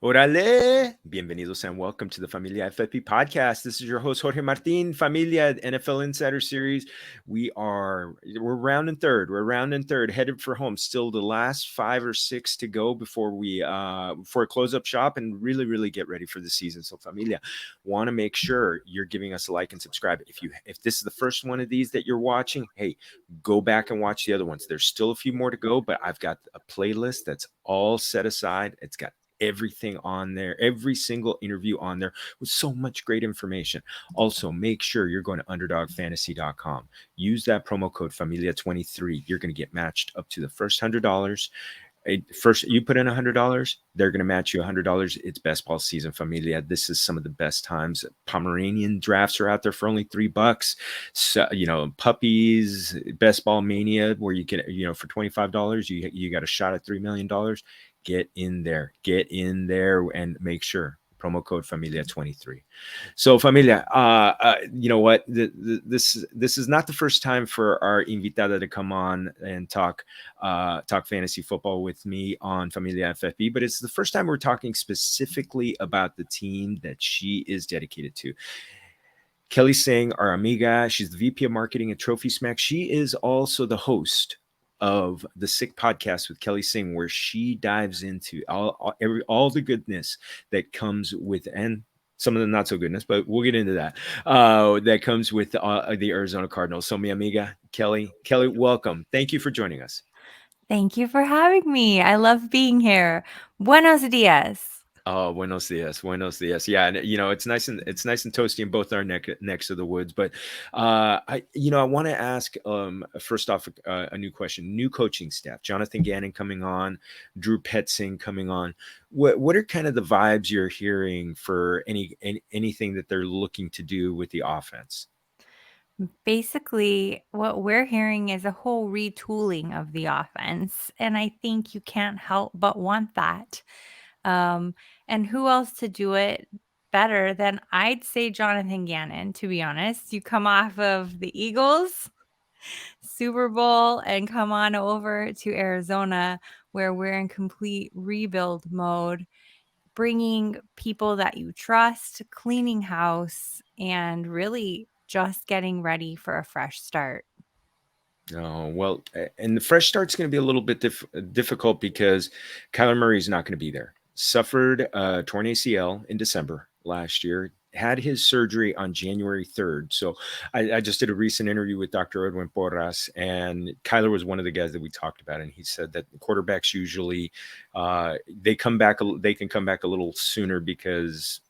Órale! Bienvenidos and welcome to the Familia FFP podcast. This is your host Jorge Martin, Familia NFL Insider Series. We're rounding third. We're rounding third, headed for home. Still the last 5 or 6 to go before we close up shop and really get ready for the season. So Familia, want to make sure you're giving us a like and subscribe. If this is the first one of these that you're watching, hey, go back and watch the other ones. There's still a few more to go, but I've got a playlist that's all set aside. It's got everything on there, every single interview on there with so much great information. Also, make sure you're going to underdogfantasy.com. Use that promo code Familia23. You're going to get matched up to the first $100. First, you put in $100, they're going to match you $100. It's best ball season, Familia. This is some of the best times. Pomeranian drafts are out there for only $3. So, puppies, best ball mania, where you get, for $25, you got a shot at $3 million. Get in there and make sure promo code Familia23. So Familia, you know what? This is not the first time for our invitada to come on and talk fantasy football with me on Familia FFB, but it's the first time we're talking specifically about the team that she is dedicated to. Kelly Singh, our amiga, she's the VP of Marketing at Trophy Smack. She is also the host of the Sick Podcast with Kelly Singh, where she dives into all the goodness that comes with, and some of the not so goodness, but we'll get into that. That comes with the Arizona Cardinals. So, mi amiga Kelly, welcome. Thank you for joining us. Thank you for having me. I love being here. Buenos dias. Oh, buenos dias, buenos dias. Yeah, and it's nice and toasty in both our necks of the woods. But I want to ask first off a new question. New coaching staff, Jonathan Gannon coming on, Drew Petzing coming on. What are kind of the vibes you're hearing for anything that they're looking to do with the offense? Basically, what we're hearing is a whole retooling of the offense. And I think you can't help but want that. And who else to do it better than I'd say Jonathan Gannon, to be honest. You come off of the Eagles, Super Bowl, and come on over to Arizona, where we're in complete rebuild mode, bringing people that you trust, cleaning house, and really just getting ready for a fresh start. Oh, well, and the fresh start's going to be a little bit difficult because Kyler Murray's not going to be there. Suffered torn ACL in December last year, had his surgery on January 3rd. So I just did a recent interview with Dr. Edwin Porras, and Kyler was one of the guys that we talked about. And he said that quarterbacks usually they can come back a little sooner because,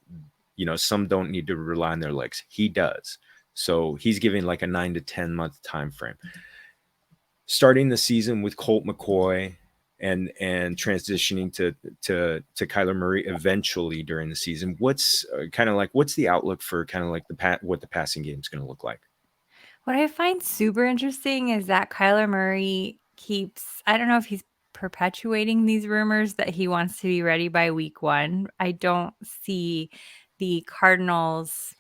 some don't need to rely on their legs. He does. So he's giving like a 9 to 10 month time frame. Starting the season with Colt McCoy and transitioning to Kyler Murray eventually during the season, what's what's the outlook for kind of like what the passing game is going to look like? What I find super interesting is that Kyler Murray I don't know if he's perpetuating these rumors that he wants to be ready by week 1. I don't see the Cardinals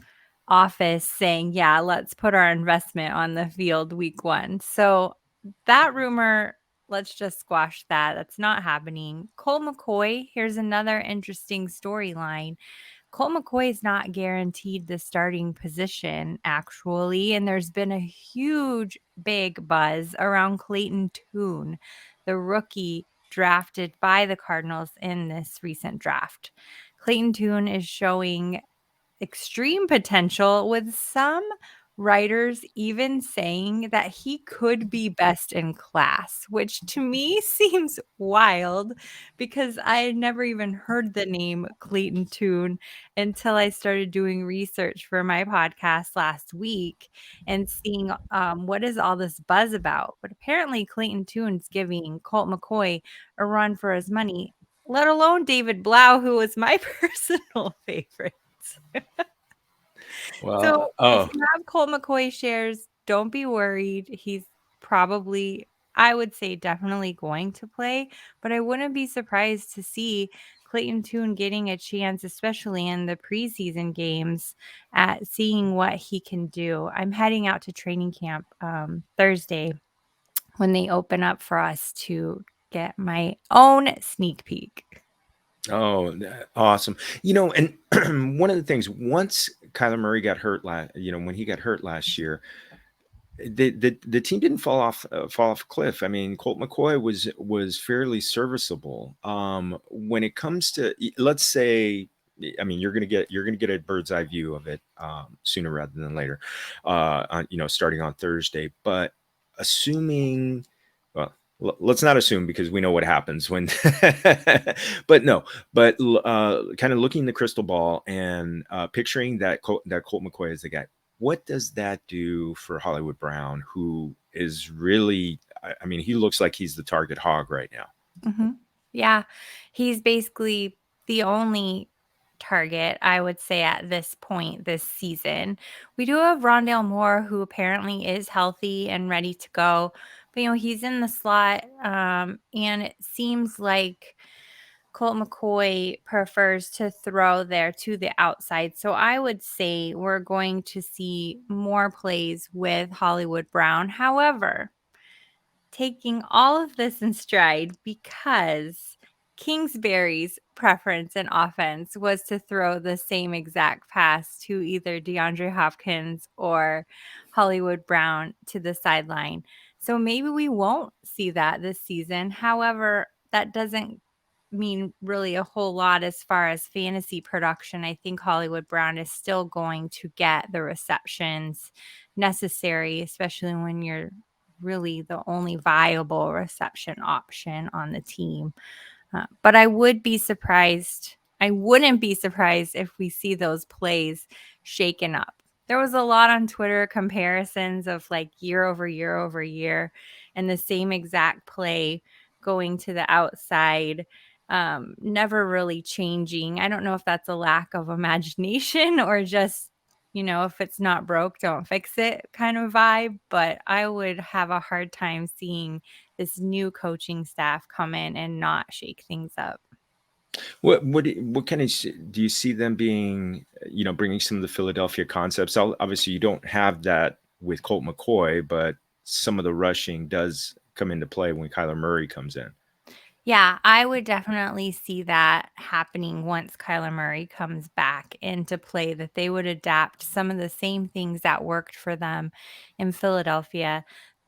office saying, yeah, let's put our investment on the field week 1. So that rumor, let's just squash that. That's not happening. Colt McCoy, here's another interesting storyline. Colt McCoy is not guaranteed the starting position, actually, and there's been a huge, big buzz around Clayton Tune, the rookie drafted by the Cardinals in this recent draft. Clayton Tune is showing extreme potential, with some writers even saying that he could be best in class, which to me seems wild because I had never even heard the name Clayton Tune until I started doing research for my podcast last week and seeing what is all this buzz about. But apparently Clayton Tune's giving Colt McCoy a run for his money, let alone David Blau, who was my personal favorite. So if you have Colt McCoy shares, don't be worried. He's probably, I would say, definitely going to play, but I wouldn't be surprised to see Clayton Tune getting a chance, especially in the preseason games, at seeing what he can do. I'm heading out to training camp Thursday when they open up for us to get my own sneak peek. Oh, awesome. And one of the things, once Kyler Murray got hurt when he got hurt last year, the team didn't fall off a cliff. I mean, Colt McCoy was fairly serviceable. When it comes to, let's say, I mean, you're gonna get a bird's eye view of it sooner rather than later, starting on Thursday. But assuming, well, let's not assume because we know what happens when. But no, but kind of looking the crystal ball and picturing that Colt McCoy is the guy. What does that do for Hollywood Brown, who is really, I mean, he looks like he's the target hog right now. Yeah, he's basically the only target, I would say, at this point this season. We do have Rondale Moore, who apparently is healthy and ready to go, but he's in the slot, and it seems like Colt McCoy prefers to throw there to the outside. So I would say we're going to see more plays with Hollywood Brown. However, taking all of this in stride, because Kingsbury's preference in offense was to throw the same exact pass to either DeAndre Hopkins or Hollywood Brown to the sideline. So maybe we won't see that this season. However, that doesn't mean really a whole lot as far as fantasy production. I think Hollywood Brown is still going to get the receptions necessary, especially when you're really the only viable reception option on the team. But I would be surprised. I wouldn't be surprised if we see those plays shaken up. There was a lot on Twitter comparisons of like year over year over year and the same exact play going to the outside, never really changing. I don't know if that's a lack of imagination or just, if it's not broke, don't fix it kind of vibe. But I would have a hard time seeing this new coaching staff come in and not shake things up. What kind of do you see them being? Bringing some of the Philadelphia concepts. Obviously, you don't have that with Colt McCoy, but some of the rushing does come into play when Kyler Murray comes in. Yeah, I would definitely see that happening once Kyler Murray comes back into play, that they would adapt some of the same things that worked for them in Philadelphia.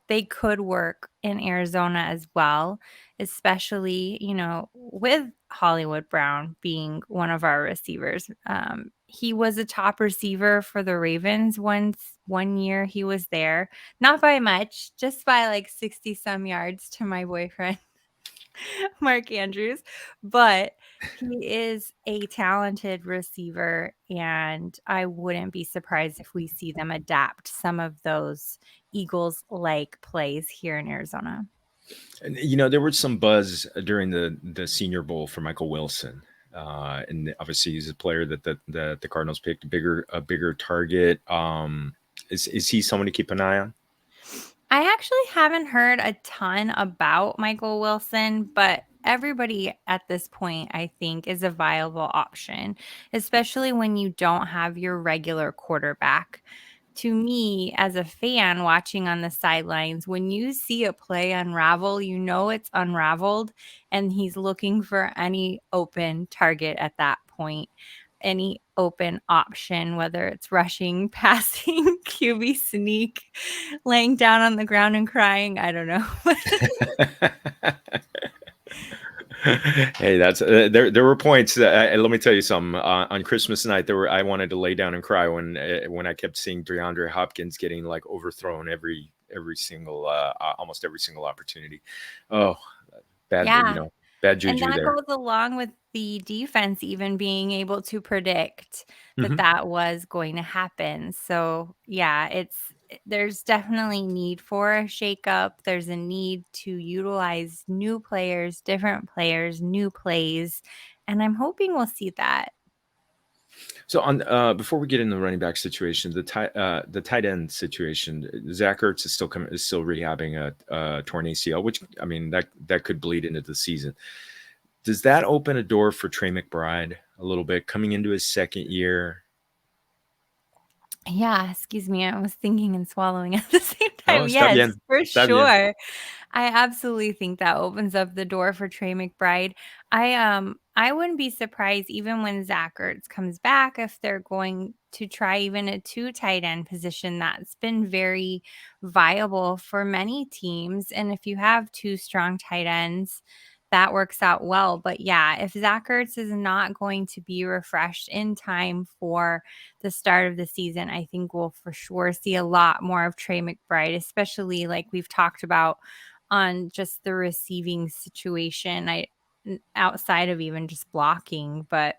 They could work in Arizona as well, especially, with Hollywood Brown being one of our receivers. He was a top receiver for the Ravens one year he was there, not by much, just by like 60 some yards to my boyfriend. Mark Andrews, but he is a talented receiver, and I wouldn't be surprised if we see them adapt some of those Eagles-like plays here in Arizona. And there was some buzz during the Senior Bowl for Michael Wilson, and obviously he's a player that the Cardinals picked, a bigger target. Is he someone to keep an eye on? I actually haven't heard a ton about Michael Wilson, but everybody at this point, I think, is a viable option, especially when you don't have your regular quarterback. To me, as a fan watching on the sidelines, when you see a play unravel, you know it's unraveled, and he's looking for any open target at that point, any open option, whether it's rushing, passing, QB sneak, laying down on the ground and crying. I don't know. Hey, that's there were points. Let me tell you something. On Christmas night, I wanted to lay down and cry when I kept seeing DeAndre Hopkins getting like overthrown every single almost every single opportunity. Oh, bad Yeah. bad And juju that there. goes along with the defense even being able to predict that Mhm. that was going to happen. So, yeah, there's definitely need for a shakeup. There's a need to utilize new players, different players, new plays, and I'm hoping we'll see that. So on before we get into the running back situation, the tight end situation, Zach Ertz is still rehabbing a torn ACL, which I mean that could bleed into the season. Does that open a door for Trey McBride a little bit coming into his second year? Yeah, excuse me. I was thinking and swallowing at the same No, time. está Yes, bien, for está bien. sure. I absolutely think that opens up the door for Trey McBride. I wouldn't be surprised even when Zach Ertz comes back if they're going to try even a 2 tight end position that's been very viable for many teams. And if you have 2 strong tight ends, that works out well. But yeah, if Zach Ertz is not going to be refreshed in time for the start of the season, I think we'll for sure see a lot more of Trey McBride, especially like we've talked about on just the receiving situation. Outside of even just blocking, but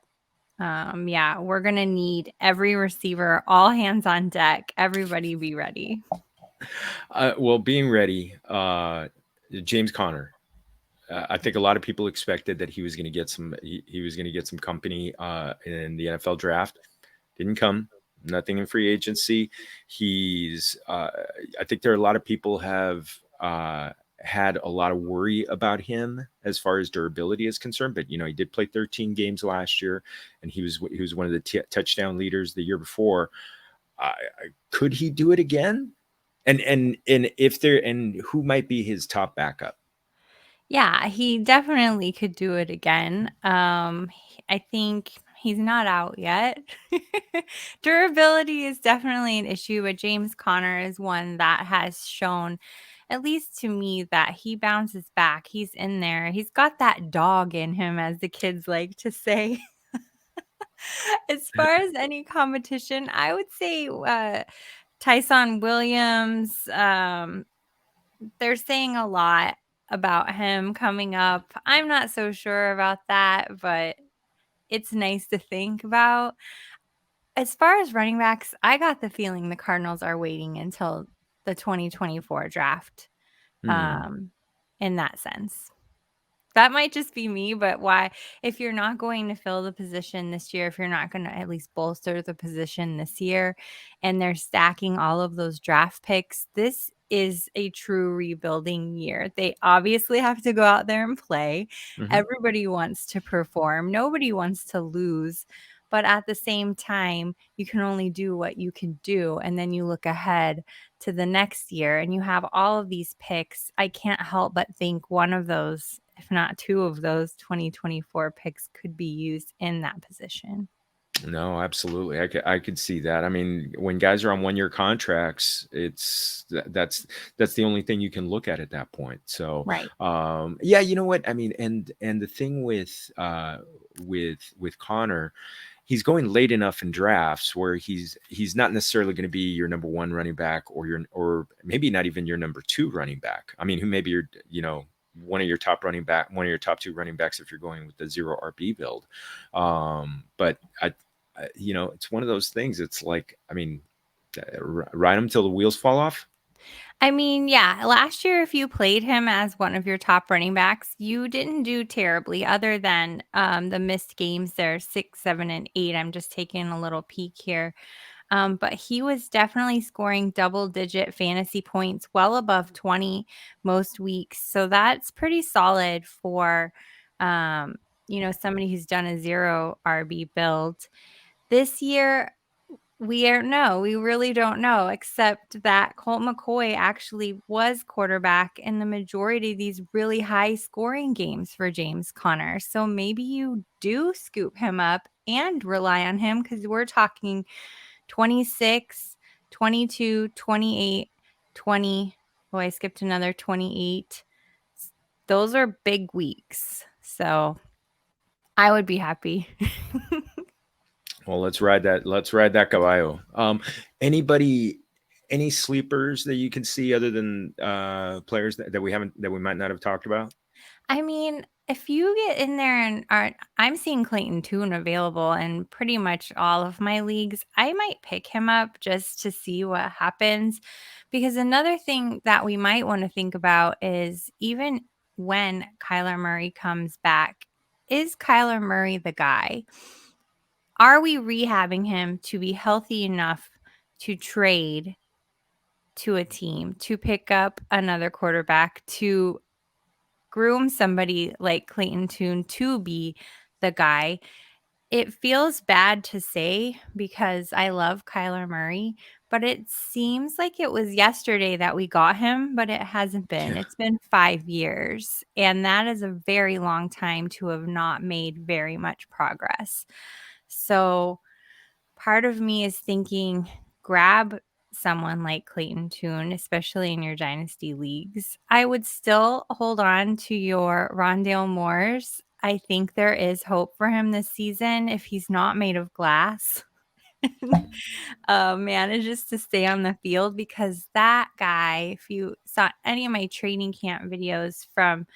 yeah, we're gonna need every receiver, all hands on deck, everybody be ready. Well, being ready, James Conner. I think a lot of people expected that he was going to get some. He was going to get some company in the NFL draft. Didn't come. Nothing in free agency. He's. I think there are a lot of people have had a lot of worry about him as far as durability is concerned. But he did play 13 games last year, and he was one of the touchdown leaders the year before. Could he do it again? And if there and who might be his top backup? Yeah, he definitely could do it again. I think he's not out yet. Durability is definitely an issue, but James Conner is one that has shown, at least to me, that he bounces back. He's in there. He's got that dog in him, as the kids like to say. As far as any competition, I would say Tyson Williams. They're saying a lot about him coming up. I'm not so sure about that, but it's nice to think about. As far as running backs, I got the feeling the Cardinals are waiting until the 2024 draft, Hmm. um, in that sense. That might just be me, but why if you're not going to fill the position this year, if you're not gonna at least bolster the position this year, and they're stacking all of those draft picks, this is a true rebuilding year. They obviously have to go out there and play. Mhm. Everybody wants to perform. Nobody wants to lose. But at the same time, you can only do what you can do. And then you look ahead to the next year and you have all of these picks. I can't help but think one of those, if not 2 of those 2024 picks could be used in that position. No, absolutely. I could see that. I mean, when guys are on 1-year contracts, that's the only thing you can look at that point. So, Right. yeah, you know what? I mean, and the thing with Connor, he's going late enough in drafts where he's not necessarily going to be your number one running back or maybe not even your number two running back. I mean, who maybe one of your top running back, one of your top two running backs if you're going with the zero RB build. But it's one of those things. It's like, I mean, ride him till the wheels fall off. I mean, yeah, last year, if you played him as one of your top running backs, you didn't do terribly other than the missed games there, 6, 7, and 8. I'm just taking a little peek here. But he was definitely scoring double-digit fantasy points, well above 20 most weeks. So that's pretty solid for, somebody who's done a 0 RB build. This year, we really don't know, except that Colt McCoy actually was quarterback in the majority of these really high scoring games for James Conner. So maybe you do scoop him up and rely on him because we're talking 26, 22, 28, 20. Oh, I skipped another 28. Those are big weeks. So I would be happy. Well, let's ride that. Let's ride that caballo. Anybody, any sleepers that you can see other than players that we might not have talked about? I mean, if you get in there and I'm seeing Clayton Tune available in pretty much all of my leagues, I might pick him up just to see what happens. Because another thing that we might want to think about is even when Kyler Murray comes back, is Kyler Murray the guy? Are we rehabbing him to be healthy enough to trade to a team, to pick up another quarterback, to groom somebody like Clayton Tune to be the guy? It feels bad to say because I love Kyler Murray, but it seems like it was yesterday that we got him, but it hasn't been. Yeah. It's been 5 years, and that is a very long time to have not made very much progress. So, part of me is thinking grab someone like Clayton Tune, especially in your dynasty leagues. I would still hold on to your Rondale Moores. I think there is hope for him this season if he's not made of glass. Manages to stay on the field, because that guy, if you saw any of my training camp videos from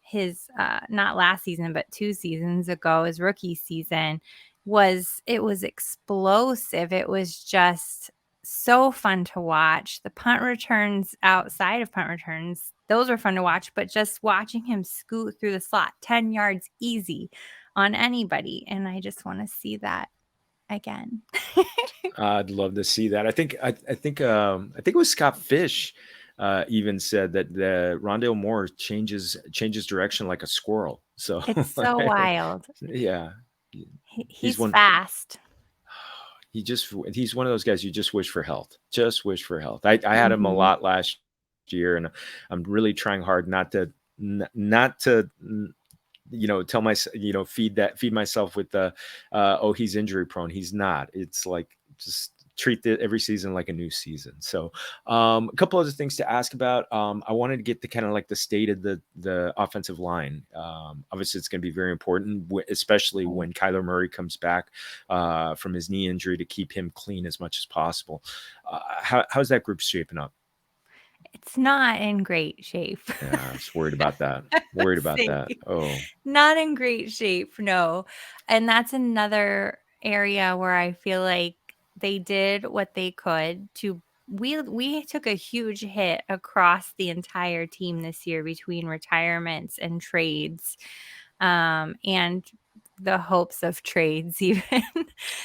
his not last season but 2 seasons ago, his rookie season, was explosive. It was just so fun to watch. The punt returns, outside of punt returns, those were fun to watch, but just watching him scoot through the slot 10 yards easy on anybody, and I just want to see that again. I'd love to see that. I think it was Scott Fish even said that the Rondale Moore changes direction like a squirrel. So It's so wild. yeah, he's He's one. fast. He's one of those guys you just wish for health. Just wish for health. I had him a Mhm. lot last year, and I'm really trying hard not to tell my feed myself with the oh, he's injury prone. He's not. It's like, just treat every season like a new season. So a couple other things to ask about. I wanted to get the kind of like the state of the offensive line. Obviously it's going to be very important, especially when Kyler Murray comes back from his knee injury, to keep him clean as much as possible. How's that group shaping up? It's not in great shape. Yeah, I was worried about that. I Worried would about say that. Oh. not in great shape, no. And that's another area where I feel like they did what they could to we took a huge hit across the entire team this year between retirements and trades, and the hopes of trades even.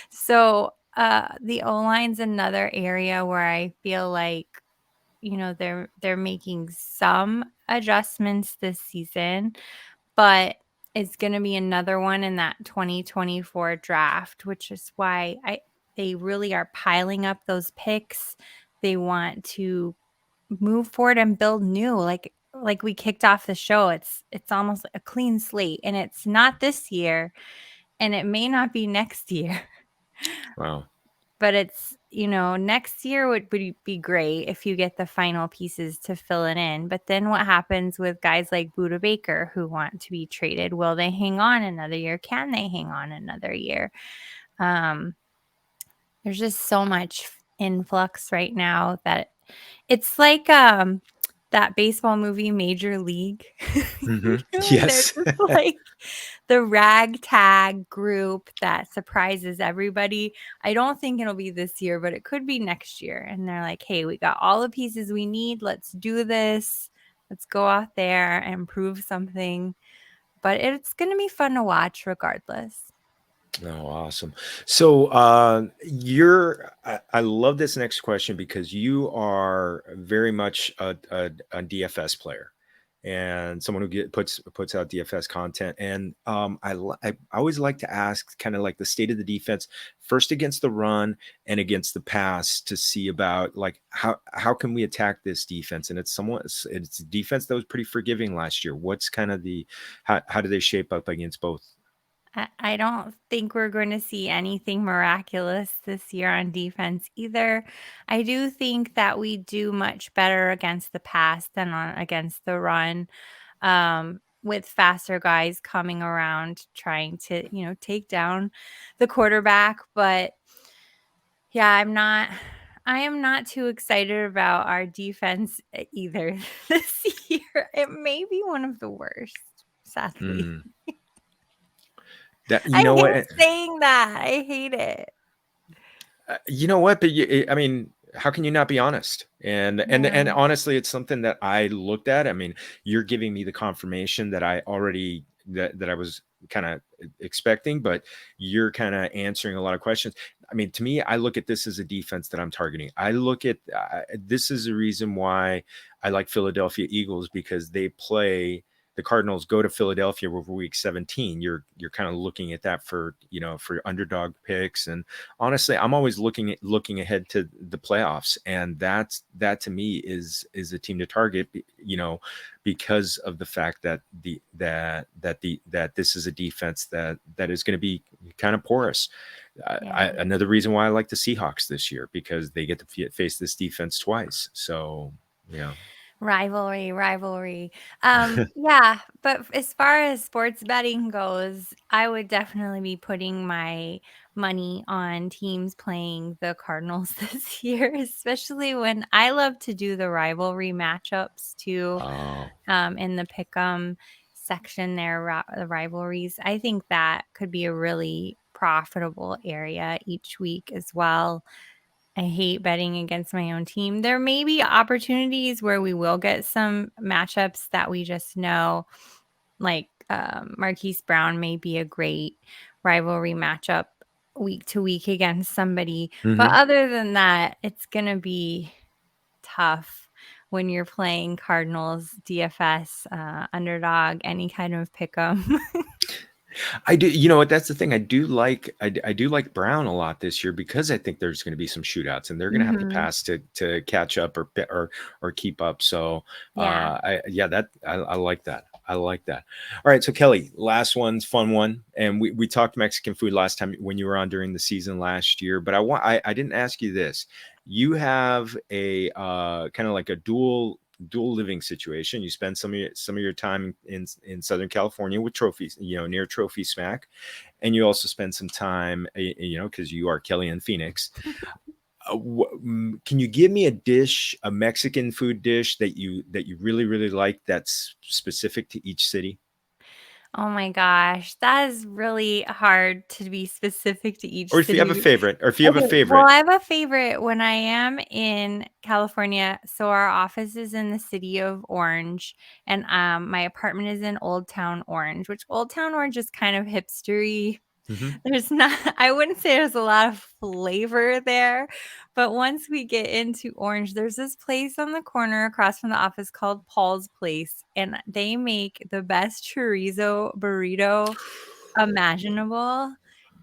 So, the O-line's another area where I feel like, they're making some adjustments this season, but it's gonna be another one in that 2024 draft, which is why they really are piling up those picks. They want to move forward and build new, like we kicked off the show. It's almost a clean slate, and it's not this year, and it may not be next year. Wow. But it's, next year would be great if you get the final pieces to fill it in. But then what happens with guys like Buda Baker who want to be traded? Will they hang on another year? Can they hang on another year? Um, there's just so much influx right now that it's like that baseball movie Major League. Hmm. They're Yes. just like the ragtag group that surprises everybody. I don't think it'll be this year, but it could be next year. And they're like, hey, we got all the pieces we need. Let's do this. Let's go out there and prove something. But it's going to be fun to watch regardless. Oh, awesome. So I love this next question because you are very much a DFS player and someone who puts out DFS content. And I always like to ask kind of like the state of the defense first against the run and against the pass, to see about like how can we attack this defense. And it's a defense that was pretty forgiving last year. What's kind of how do they shape up against both? I don't think we're going to see anything miraculous this year on defense either. I do think that we do much better against the pass than against the run, with faster guys coming around trying to, take down the quarterback. But yeah, I am not too excited about our defense either this year. It may be one of the worst, sadly. Mm. That I you know hate what saying that. I hate it. You know what? But I mean, how can you not be honest? And Yeah. honestly, it's something that I looked at. I mean, you're giving me the confirmation that I was kind of expecting, but you're kind of answering a lot of questions. I mean, to me, I look at this as a defense that I'm targeting. I look at this is the reason why I like Philadelphia Eagles, because they play the Cardinals go to Philadelphia over week 17, you're kind of looking at that for, for underdog picks. And honestly, I'm always looking ahead to the playoffs, and that to me is a team to target, because of the fact that that this is a defense that is going to be kind of porous. Yeah. Another reason why I like the Seahawks this year, because they get to face this defense twice. So, Rivalry. Yeah, but as far as sports betting goes, I would definitely be putting my money on teams playing the Cardinals this year, especially when I love to do the rivalry matchups too. oh, In the pick'em section there, the rivalries. I think that could be a really profitable area each week as well. I hate betting against my own team. There may be opportunities where we will get some matchups that we just know, like Marquise Brown may be a great rivalry matchup week to week against somebody. But hmm. other than that, it's going to be tough when you're playing Cardinals, DFS, underdog, any kind of pick 'em. I do. You know what? That's the thing. I do like Brown a lot this year, because I think there's going to be some shootouts, and they're going to have to Mhm. pass to catch up or keep up. So, Yeah. I like that. I like that. All right. So Kelly, last one's fun one, and we talked Mexican food last time when you were on during the season last year. But I didn't ask you this. You have a kind of like a dual living situation. You spend some of your time in Southern California with trophies, near Trophy Smack, and you also spend some time, because you are Kelly in Phoenix. Can you give me a Mexican food dish that you really really like, that's specific to each city? Oh my gosh, that is really hard to be specific to each Or if you have a city. favorite, or if you have a Okay, well, favorite. I have a favorite when I am in California. So our office is in the city of Orange, and my apartment is in Old Town Orange, which Old Town Orange is kind of hipstery. Mhm. There's not I wouldn't say there's a lot of flavor there, but once we get into Orange, there's this place on the corner across from the office called Paul's Place, and they make the best chorizo burrito imaginable,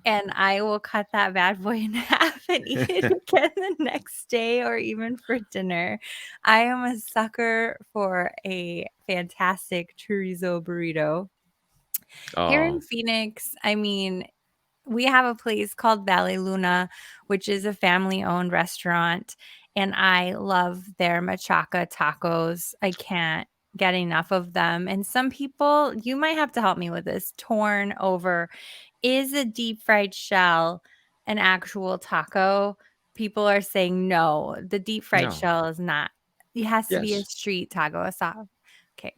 and I will cut that bad boy in half and eat it again the next day or even for dinner. I am a sucker for a fantastic chorizo burrito. Here in Oh, Phoenix, I mean, we have a place called Valley Luna, which is a family-owned restaurant, and I love their machaca tacos. I can't get enough of them. And some people, you might have to help me with this, torn over, is a deep fried shell an actual taco? People are saying no, the deep fried no. shell is not. It has to be a Yes. street taco. Okay.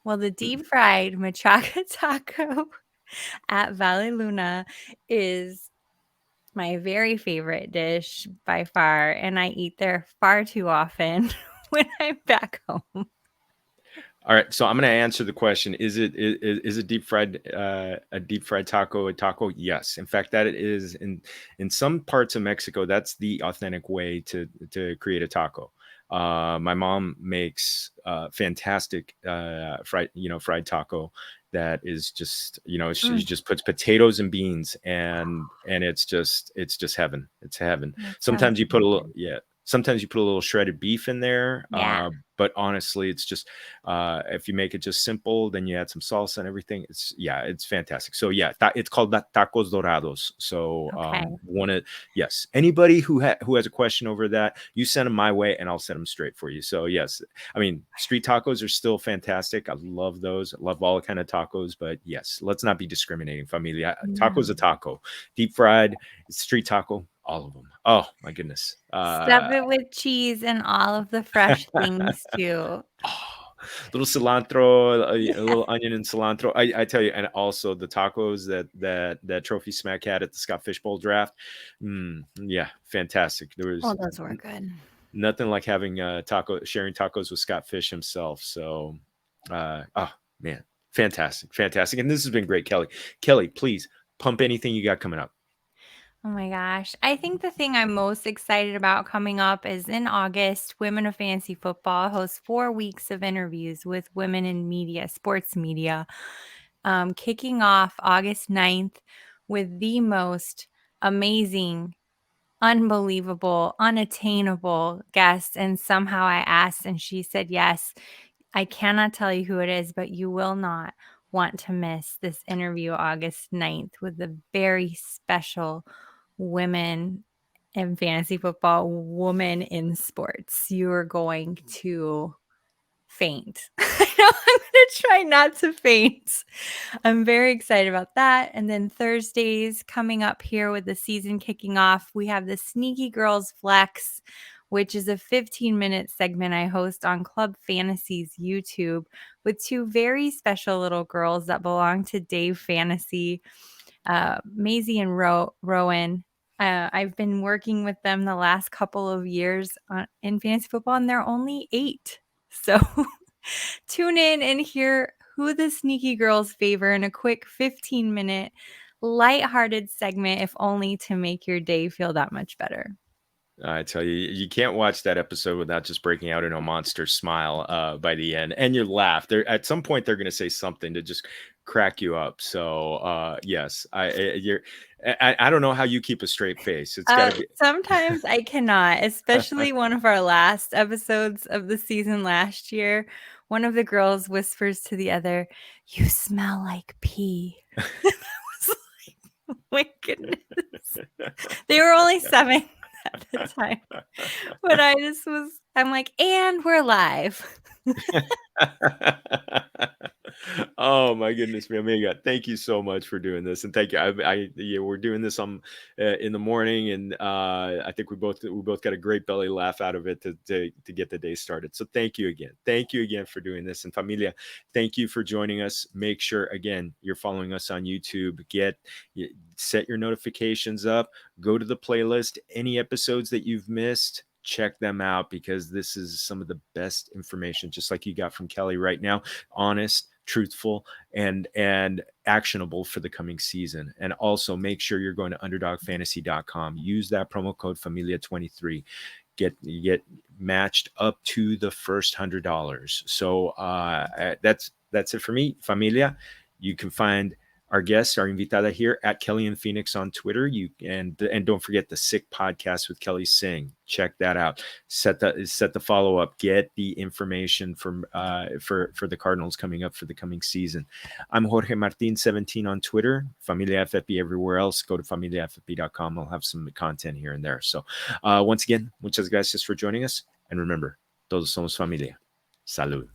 Well, the deep fried machaca taco at Valley Luna is my very favorite dish by far, and I eat there far too often when I'm back home. All right, so I'm going to answer the question. Is a deep fried taco a taco? Yes. In fact, that is in some parts of Mexico, that's the authentic way to create a taco. My mom makes fantastic fried taco that is just, she Mm, just puts potatoes and beans, and it's just heaven. It's heaven. that sounds Sometimes you put a really little, good. yeah. Sometimes you put a little shredded beef in there, Yeah. but honestly, it's just if you make it just simple, then you add some salsa and everything. It's fantastic. So yeah, it's called tacos dorados. So Okay. yes, anybody who has a question over that, you send them my way, and I'll set them straight for you. So yes, I mean, street tacos are still fantastic. I love those. I love all kind of tacos, but yes, let's not be discriminating, familia. Taco's a No. taco, deep fried, street taco, all of them. Oh my goodness. Stuff it with cheese and all of the fresh things too. Oh, little cilantro, a Yeah. little onion and cilantro. I tell you, and also the tacos that Trophy Smack had at the Scott Fishbowl draft. Yeah, fantastic. There was Oh, those were good. nothing like having sharing tacos with Scott Fish himself. So, oh man, fantastic, fantastic. And this has been great, Kelly. Kelly, please pump anything you got coming up. Oh my gosh. I think the thing I'm most excited about coming up is in August, Women of Fantasy Football hosts 4 weeks of interviews with women in media, sports media, kicking off August 9th with the most amazing, unbelievable, unattainable guest. And somehow I asked and she said yes. I cannot tell you who it is, but you will not want to miss this interview August 9th with the very special women in fantasy football, woman in sports. You are going to faint. I know I'm going to try not to faint. I'm very excited about that. And then Thursdays coming up here with the season kicking off, we have the Sneaky Girls Flex, which is a 15-minute segment I host on Club Fantasy's YouTube with two very special little girls that belong to Dave Fantasy, Maisie and Rowan. I've been working with them the last couple of years in fantasy football, and they're only 8. So tune in and hear who the Sneaky Girls favor in a quick 15-minute lighthearted segment, if only to make your day feel that much better. I tell you, you can't watch that episode without just breaking out in a monster smile by the end, and you laugh. There, at some point, they're going to say something to just crack you up. So, yes, I don't know how you keep a straight face. It's got to be. Sometimes I cannot, especially one of our last episodes of the season last year. One of the girls whispers to the other, "You smell like pee." I was like, oh my goodness. They were only 7 at the time. But I'm like, and we're live. Oh my goodness, Amiga. Thank you so much for doing this. And thank you. Yeah, we're doing this in the morning, and I think we both got a great belly laugh out of it to get the day started. So thank you again. Thank you again for doing this. And Familia, thank you for joining us. Make sure again you're following us on YouTube. Set your notifications up. Go to the playlist. Any episodes that you've missed, check them out, because this is some of the best information, just like you got from Kelly right now. Honest, truthful, and actionable for the coming season. And also make sure you're going to underdogfantasy.com. Use that promo code Familia23. You get matched up to the first $100. So that's it for me, Familia. You can find our guest, our invitada here at Kelly and Phoenix on Twitter. And don't forget the Sick Podcast with Kelly Singh. Check that out. Set the follow up. Get the information for the Cardinals coming up for the coming season. I'm Jorge Martin 17 on Twitter. Familia FFP everywhere else. Go to familiafp.com. I'll have some content here and there. So once again, muchas gracias for joining us. And remember, todos somos familia. Salud.